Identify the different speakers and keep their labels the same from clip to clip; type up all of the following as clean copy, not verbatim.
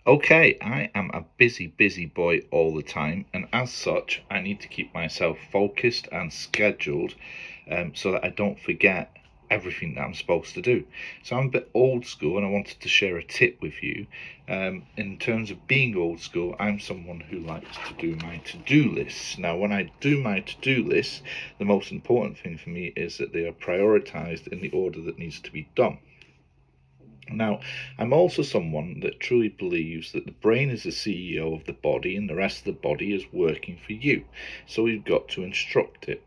Speaker 1: Okay, I am a busy boy all the time, and as such, I need to keep myself focused and scheduled so that I don't forget everything that I'm supposed to do. So I'm a bit old school, and I wanted to share a tip with you. In terms of being old school, I'm someone who likes to do my to-do lists. Now, when I do my to-do lists, the most important thing for me is that they are prioritized in the order that needs to be done. Now, I'm also someone that truly believes that the brain is the CEO of the body and the rest of the body is working for you. So we've got to instruct it.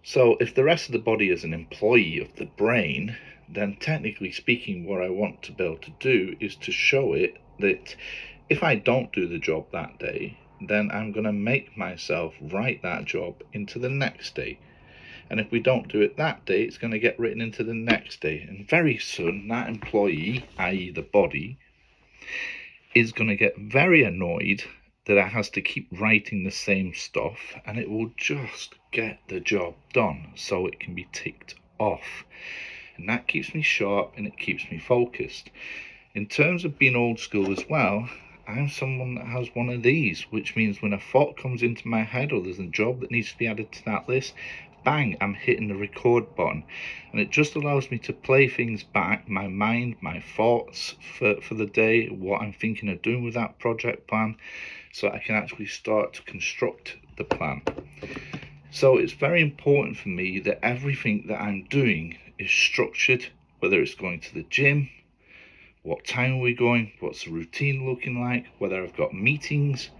Speaker 1: So if the rest of the body is an employee of the brain, then technically speaking, what I want to be able to do is to show it that if I don't do the job that day, then I'm going to make myself write that job into the next day. And if we don't do it that day, it's going to get written into the next day. And very soon, that employee, i.e., the body, is going to get very annoyed that it has to keep writing the same stuff, and it will just get the job done so it can be ticked off. And that keeps me sharp and it keeps me focused. In terms of being old school as well, I'm someone that has one of these, which means when a thought comes into my head or there's a job that needs to be added to that list, bang, I'm hitting the record button. And it just allows me to play things back, my mind, my thoughts for the day, what I'm thinking of doing with that project plan, so I can actually start to construct the plan. So it's very important for me that everything that I'm doing is structured, whether it's going to the gym, what time are we going, what's the routine looking like, whether I've got meetings,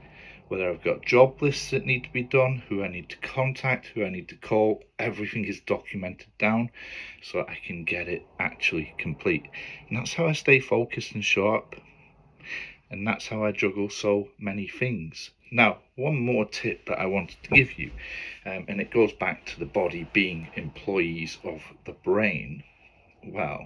Speaker 1: whether I've got job lists that need to be done, who I need to contact, who I need to call. Everything is documented down so I can get it actually complete. And that's how I stay focused and sharp. And that's how I juggle so many things. Now, one more tip that I wanted to give you, and it goes back to the body being employees of the brain. Well,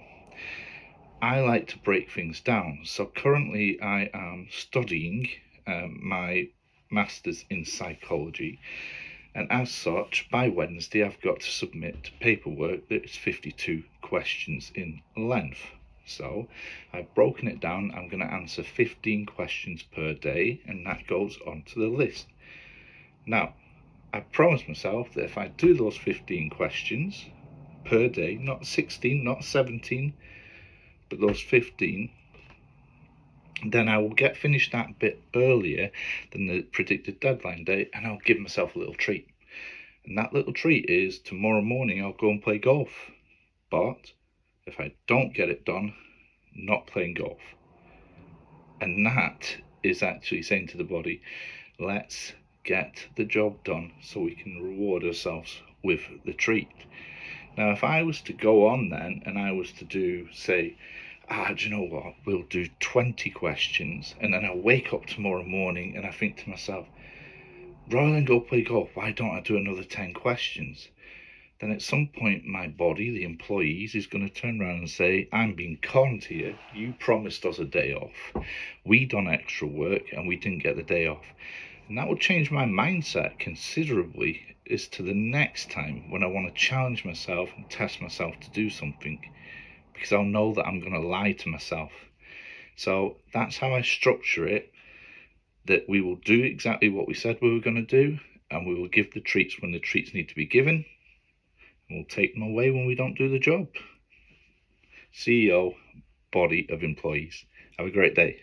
Speaker 1: I like to break things down. So currently I am studying my master's in psychology, and as such, by Wednesday I've got to submit paperwork that is 52 questions in length. So I've broken it down. I'm going to answer 15 questions per day, and that goes onto the list. Now, I promised myself that if I do those 15 questions per day, not 16, not 17, but those 15, then I will get finished that bit earlier than the predicted deadline date, and I'll give myself a little treat. And that little treat is tomorrow morning I'll go and play golf. But if I don't get it done, not playing golf. And that is actually saying to the body, let's get the job done so we can reward ourselves with the treat. Now, if I was to go on then and I was to do, say, do you know what? We'll do 20 questions, and then I wake up tomorrow morning and I think to myself, rather than go play golf, why don't I do another 10 questions? Then at some point, my body, the employees, is going to turn around and say, I'm being conned here. You promised us a day off. We done extra work and we didn't get the day off. And that will change my mindset considerably as to the next time when I want to challenge myself and test myself to do something, because I'll know that I'm going to lie to myself. So that's how I structure it, that we will do exactly what we said we were going to do, and we will give the treats when the treats need to be given, and we'll take them away when we don't do the job. CEO, body of employees. Have a great day.